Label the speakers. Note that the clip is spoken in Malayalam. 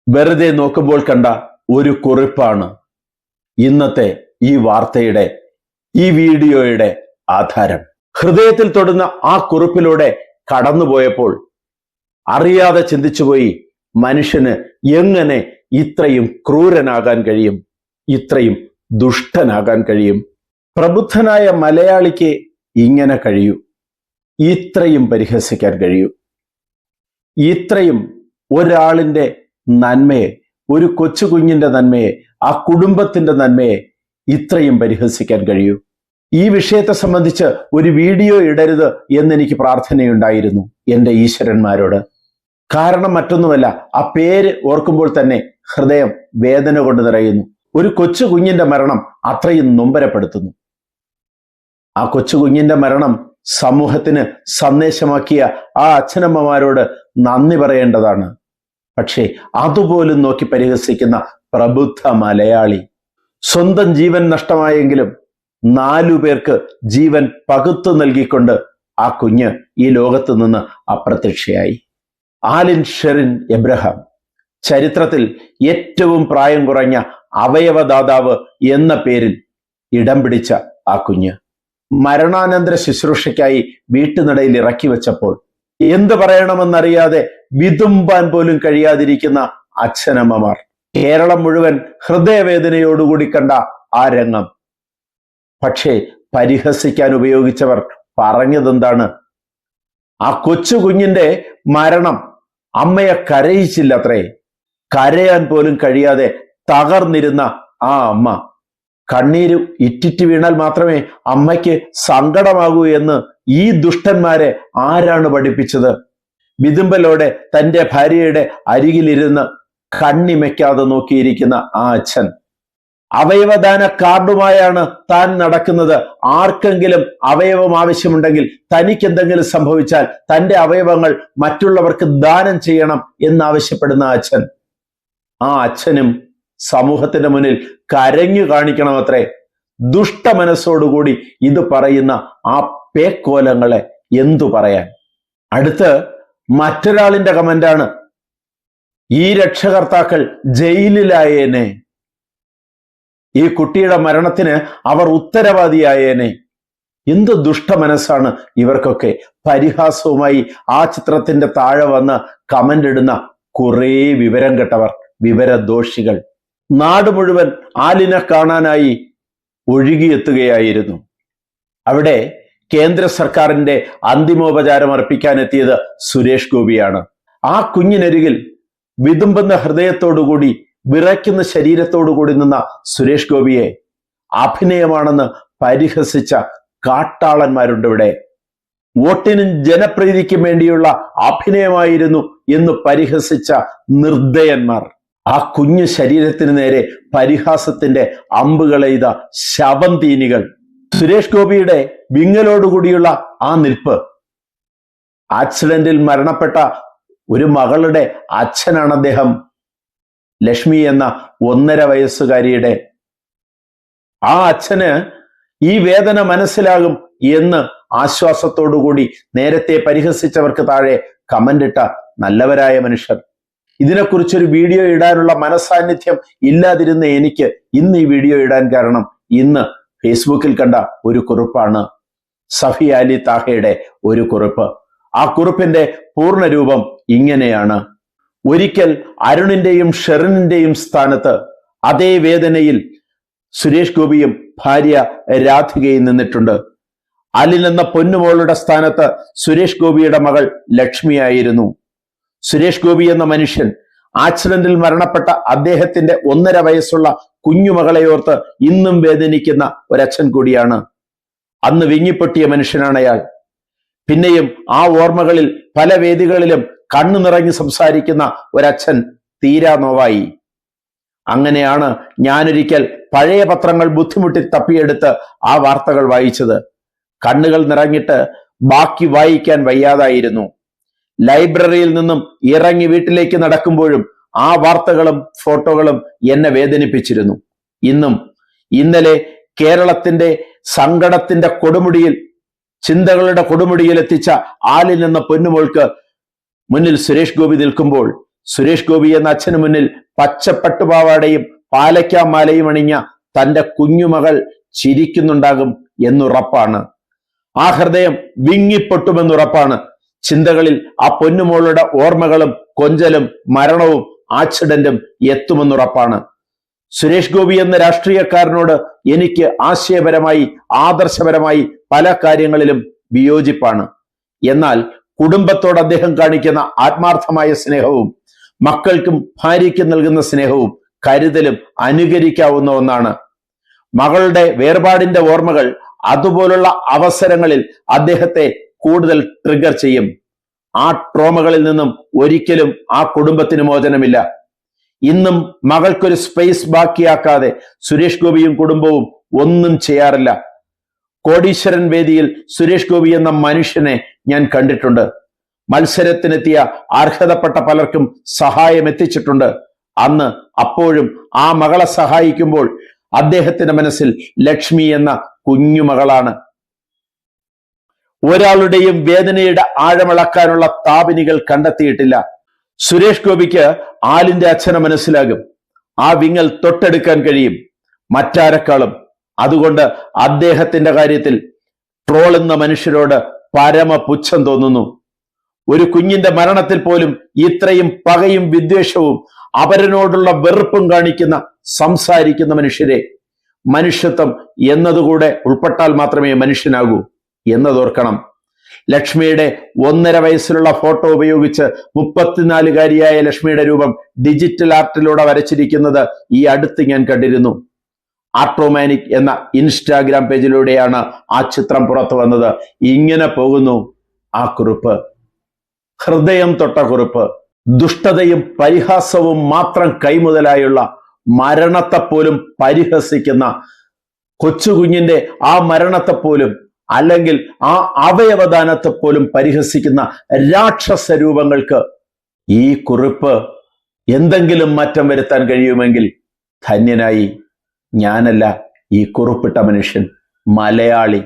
Speaker 1: വെറുതെ നോക്കുമ്പോൾ കണ്ട ഒരു കുറിപ്പാണ് ഇന്നത്തെ ഈ വാർത്തയുടെ, ഈ വീഡിയോയുടെ ആധാരം. ഹൃദയത്തിൽ തൊടുന്ന ആ കുറിപ്പിലൂടെ കടന്നുപോയപ്പോൾ അറിയാതെ ചിന്തിച്ചുപോയി, മനുഷ്യന് എങ്ങനെ ഇത്രയും ക്രൂരനാകാൻ കഴിയും, ഇത്രയും ദുഷ്ടനാകാൻ കഴിയും? പ്രബുദ്ധനായ മലയാളിക്ക് ഇങ്ങനെ കഴിയൂ, ഇത്രയും പരിഹസിക്കാൻ കഴിയൂ, ഇത്രയും ഒരാളിൻ്റെ നന്മയെ, ഒരു കൊച്ചു കുഞ്ഞിന്റെ നന്മയെ, ആ കുടുംബത്തിന്റെ നന്മയെ ഇത്രയും പരിഹസിക്കാൻ കഴിയൂ? ഈ വിഷയത്തെ സംബന്ധിച്ച് ഒരു വീഡിയോ ഇടരുത് എന്നെനിക്ക് പ്രാർത്ഥനയുണ്ടായിരുന്നു എൻ്റെ ഈശ്വരന്മാരോട്. കാരണം മറ്റൊന്നുമല്ല, ആ പേര് ഓർക്കുമ്പോൾ തന്നെ ഹൃദയം വേദന കൊണ്ട് നിറയുന്നു. ഒരു കൊച്ചു കുഞ്ഞിന്റെ മരണം അത്രയും നൊമ്പരപ്പെടുത്തുന്നു. ആ കൊച്ചു കുഞ്ഞിന്റെ മരണം സമൂഹത്തിന് സന്ദേശമാക്കിയ ആ അച്ഛനമ്മമാരോട് നന്ദി പറയേണ്ടതാണ്. പക്ഷേ അതുപോലും നോക്കി പരിഹസിക്കുന്ന പ്രബുദ്ധ മലയാളി. സ്വന്തം ജീവൻ നഷ്ടമായെങ്കിലും 4 പേർക്ക് ജീവൻ പകുത്തു നൽകിക്കൊണ്ട് ആ കുഞ്ഞ് ഈ ലോകത്ത് നിന്ന് അപ്രത്യക്ഷയായി. ആലിൻ ഷെറിൻ എബ്രഹാം, ചരിത്രത്തിൽ ഏറ്റവും പ്രായം കുറഞ്ഞ അവയവദാതാവ് എന്ന പേരിൽ ഇടം പിടിച്ച ആ കുഞ്ഞ് മരണാനന്തര ശുശ്രൂഷയ്ക്കായി വീട്ടുനടയിൽ ഇറക്കി വെച്ചപ്പോൾ എന്ത് പറയണമെന്നറിയാതെ വിതുമ്പാൻ പോലും കഴിയാതിരിക്കുന്ന അച്ഛനമ്മമാർ. കേരളം മുഴുവൻ ഹൃദയവേദനയോടുകൂടി കണ്ട ആ രംഗം. പക്ഷേ പരിഹസിക്കാൻ ഉപയോഗിച്ചവർ പറഞ്ഞതെന്താണ്? ആ കൊച്ചു കുഞ്ഞിന്റെ മരണം അമ്മയെ കരയിച്ചില്ലത്രേ. കരയാൻ പോലും കഴിയാതെ തകർന്നിരുന്ന ആ അമ്മ, കണ്ണീര് ഇറ്റിറ്റ് വീണാൽ മാത്രമേ അമ്മയ്ക്ക് സങ്കടമാകൂ എന്ന് ഈ ദുഷ്ടന്മാരെ ആരാണ് പഠിപ്പിച്ചത്? വിതുമ്പലോടെ തൻ്റെ ഭാര്യയുടെ അരികിലിരുന്ന് കണ്ണിമയ്ക്കാതെ നോക്കിയിരിക്കുന്ന ആ അച്ഛൻ, അവയവദാന കാർഡുമായാണ് താൻ നടക്കുന്നത്. ആർക്കെങ്കിലും അവയവം ആവശ്യമുണ്ടെങ്കിൽ, തനിക്ക് എന്തെങ്കിലും സംഭവിച്ചാൽ തൻ്റെ അവയവങ്ങൾ മറ്റുള്ളവർക്ക് ദാനം ചെയ്യണം എന്നാവശ്യപ്പെടുന്ന അച്ഛൻ. ആ അച്ഛനും സമൂഹത്തിന്റെ മുന്നിൽ കരഞ്ഞു കാണിക്കണമത്രേ. ദുഷ്ടമനസ്സോടുകൂടി ഇത് പറയുന്ന ആ പേക്കോലങ്ങളെ എന്തു പറയാൻ? അടുത്ത് മറ്റൊരാളിന്റെ കമന്റാണ്, ഈ രക്ഷകർത്താക്കൾ ജയിലിലായേനെ, ഈ കുട്ടിയുടെ മരണത്തിന് അവർ ഉത്തരവാദിയായേനെ. എന്ത് ദുഷ്ടമനസ്സാണ് ഇവർക്കൊക്കെ! പരിഹാസവുമായി ആ ചിത്രത്തിന്റെ താഴെ വന്ന് കമന്റ് ഇടുന്ന കുറേ വിവരം കെട്ടവർ, വിവരദോഷികൾ. നാട് മുഴുവൻ ആലിനെ കാണാനായി ഒഴുകിയെത്തുകയായിരുന്നു. അവിടെ കേന്ദ്ര സർക്കാരിന്റെ അന്തിമോപചാരം അർപ്പിക്കാനെത്തിയത് സുരേഷ് ഗോപിയാണ്. ആ കുഞ്ഞിനരികിൽ വിതുമ്പുന്ന ഹൃദയത്തോടുകൂടി, വിറയ്ക്കുന്ന ശരീരത്തോടുകൂടി നിന്ന സുരേഷ് ഗോപിയെ അഭിനയമാണെന്ന് പരിഹസിച്ച കാട്ടാളന്മാരുണ്ട് ഇവിടെ. വോട്ടിനും ജനപ്രീതിക്കും വേണ്ടിയുള്ള അഭിനയമായിരുന്നു എന്ന് പരിഹസിച്ച നിർദ്ദയന്മാർ. ആ കുഞ്ഞു ശരീരത്തിന് നേരെ പരിഹാസത്തിന്റെ അമ്പുകളെയ്ത ശവന്തീനികൾ. സുരേഷ് ഗോപിയുടെ വിങ്ങലോടുകൂടിയുള്ള ആ നിൽപ്പ്, ആക്സിഡന്റിൽ മരണപ്പെട്ട ഒരു മകളുടെ അച്ഛനാണ് അദ്ദേഹം. ലക്ഷ്മി എന്ന 1.5 വയസ്സുകാരിയുടെ. ആ അച്ഛന് ഈ വേദന മനസ്സിലാകും എന്ന് ആശ്വാസത്തോടുകൂടി നേരത്തെ പരിഹസിച്ചവർക്ക് താഴെ കമന്റ് ഇട്ട നല്ലവരായ മനുഷ്യർ. ഇതിനെക്കുറിച്ചൊരു വീഡിയോ ഇടാനുള്ള മനസാന്നിധ്യം ഇല്ലാതിരുന്ന എനിക്ക് ഇന്ന് ഈ വീഡിയോ ഇടാൻ കാരണം, ഇന്ന് ഫേസ്ബുക്കിൽ കണ്ട ഒരു കുറിപ്പാണ്. സഫി അലി താഹയുടെ ഒരു കുറിപ്പ്. ആ കുറിപ്പിന്റെ പൂർണ്ണരൂപം ഇങ്ങനെയാണ്: ഒരിക്കൽ അരുണിന്റെയും ഷെറിനിന്റെയും സ്ഥാനത്ത് അതേ വേദനയിൽ സുരേഷ് ഗോപിയും ഭാര്യ രാധികയും നിന്നിട്ടുണ്ട്. അലിൻ എന്ന പൊന്നുമോളുടെ സ്ഥാനത്ത് സുരേഷ് ഗോപിയുടെ മകൾ ലക്ഷ്മിയായിരുന്നു. സുരേഷ് ഗോപി എന്ന മനുഷ്യൻ ആക്സിഡന്റിൽ മരണപ്പെട്ട അദ്ദേഹത്തിന്റെ 1.5 വയസ്സുള്ള കുഞ്ഞുമകളെയോർത്ത് ഇന്നും വേദനിക്കുന്ന ഒരച്ഛൻ കൂടിയാണ്. അന്ന് വിങ്ങിപ്പൊട്ടിയ മനുഷ്യനാണ് അയാൾ. പിന്നെയും ആ ഓർമ്മകളിൽ പല വേദികളിലും കണ്ണു നിറഞ്ഞ് സംസാരിക്കുന്ന ഒരച്ഛൻ തീരാ നോവായി. അങ്ങനെയാണ് ഞാനൊരിക്കൽ പഴയ പത്രങ്ങൾ ബുദ്ധിമുട്ടി തപ്പിയെടുത്ത് ആ വാർത്തകൾ വായിച്ചത്. കണ്ണുകൾ നിറഞ്ഞിട്ട് ബാക്കി വായിക്കാൻ വയ്യാതായിരുന്നു. ലൈബ്രറിയിൽ നിന്നും ഇറങ്ങി വീട്ടിലേക്ക് നടക്കുമ്പോഴും ആ വാർത്തകളും ഫോട്ടോകളും എന്നെ വേദനിപ്പിച്ചിരുന്നു. ഇന്നലെ കേരളത്തിന്റെ സങ്കടത്തിന്റെ കൊടുമുടിയിൽ, ചിന്തകളുടെ കൊടുമുടിയിൽ എത്തിച്ച ആലിൻ എന്ന പൊന്നുമോൾക്ക് മുന്നിൽ സുരേഷ് ഗോപി നിൽക്കുമ്പോൾ സുരേഷ് ഗോപി എന്ന അച്ഛനു മുന്നിൽ പച്ചപ്പട്ടുപാവാടയും പാലയ്ക്കാമാലയും അണിഞ്ഞ തന്റെ കുഞ്ഞുമകൾ ചിരിക്കുന്നുണ്ടാകും എന്നുറപ്പാണ്. ആ ഹൃദയം വിങ്ങിപ്പൊട്ടുമെന്നുറപ്പാണ്. ചിന്തകളിൽ ആ പൊന്നുമോളുടെ ഓർമ്മകളും കൊഞ്ചലും മരണവും ആക്സിഡന്റും എത്തുമെന്നുറപ്പാണ്. സുരേഷ് ഗോപി എന്ന രാഷ്ട്രീയക്കാരനോട് എനിക്ക് ആശയപരമായി ആദർശപരമായി പല കാര്യങ്ങളിലും വിയോജിപ്പാണ്. എന്നാൽ കുടുംബത്തോട് അദ്ദേഹം കാണിക്കുന്ന ആത്മാർത്ഥമായ സ്നേഹവും മക്കൾക്കും ഭാര്യയ്ക്കും നൽകുന്ന സ്നേഹവും കരുതലും അനുകരിക്കാവുന്ന ഒന്നാണ്. മകളുടെ വേർപാടിന്റെ ഓർമ്മകൾ അതുപോലുള്ള അവസരങ്ങളിൽ അദ്ദേഹത്തെ കൂടുതൽ ട്രിഗർ ചെയ്യും. ആ ട്രോമകളിൽ നിന്നും ഒരിക്കലും ആ കുടുംബത്തിന് മോചനമില്ല. ഇന്നും മകൾക്കൊരു സ്പേസ് ബാക്കിയാക്കാതെ സുരേഷ് ഗോപിയും കുടുംബവും ഒന്നും ചെയ്യാറില്ല. കോടീശ്വരൻ വേദിയിൽ സുരേഷ് ഗോപി എന്ന മനുഷ്യനെ ഞാൻ കണ്ടിട്ടുണ്ട്. മത്സരത്തിനെത്തിയ അർഹതപ്പെട്ട പലർക്കും സഹായം എത്തിച്ചിട്ടുണ്ട്. അന്ന് അപ്പോഴും ആ മകളെ സഹായിക്കുമ്പോൾ അദ്ദേഹത്തിന്റെ മനസ്സിൽ ലക്ഷ്മി എന്ന കുഞ്ഞുമകളാണ്. ഒരാളുടെയും വേദനയുടെ ആഴമളക്കാനുള്ള താപിനികൾ കണ്ടെത്തിയിട്ടില്ല. സുരേഷ് ഗോപിക്ക് ആലിന്റെ അച്ഛനെ മനസ്സിലാകും. ആ വിങ്ങൽ തൊട്ടെടുക്കാൻ കഴിയും മറ്റാരെക്കാളും. അതുകൊണ്ട് അദ്ദേഹത്തിന്റെ കാര്യത്തിൽ ട്രോളുന്ന മനുഷ്യരോട് പരമപുച്ഛം തോന്നുന്നു. ഒരു കുഞ്ഞിന്റെ മരണത്തിൽ പോലും ഇത്രയും പകയും വിദ്വേഷവും അവരനോടുള്ള വെറുപ്പും കാണിക്കുന്ന സംസാരിക്കുന്ന മനുഷ്യരെ മനുഷ്യത്വം എന്നതുകൂടെ ഉൾപ്പെട്ടാൽ മാത്രമേ മനുഷ്യനാകൂ എന്നതോർക്കണം. ലക്ഷ്മിയുടെ 1.5 വയസ്സിലുള്ള ഫോട്ടോ ഉപയോഗിച്ച് 34-കാരിയായ ലക്ഷ്മിയുടെ രൂപം ഡിജിറ്റൽ ആർട്ടിലൂടെ വരച്ചിരിക്കുന്നത് ഈ അടുത്ത് ഞാൻ കണ്ടിരുന്നു. ആർട്രോമാനിക് എന്ന ഇൻസ്റ്റാഗ്രാം പേജിലൂടെയാണ് ആ ചിത്രം പുറത്തു വന്നത്. ഇങ്ങനെ പോകുന്നു ആ കുറിപ്പ്. ഹൃദയം തൊട്ട കുറിപ്പ്. ദുഷ്ടതയും പരിഹാസവും മാത്രം കൈമുതലായുള്ള മരണത്തെപ്പോലും പരിഹസിക്കുന്ന കൊച്ചുകുഞ്ഞിന്റെ ആ മരണത്തെപ്പോലും അല്ലെങ്കിൽ ആ അവയവദാനത്തെപ്പോലും പരിഹസിക്കുന്ന രാക്ഷസ രൂപങ്ങൾക്ക് ഈ കുറിപ്പ് എന്തെങ്കിലും മാറ്റം വരുത്താൻ കഴിയുമെങ്കിൽ ധന്യനായി. ഞാനല്ല, ഈ കുറിപ്പിട്ട മനുഷ്യൻ, മലയാളി.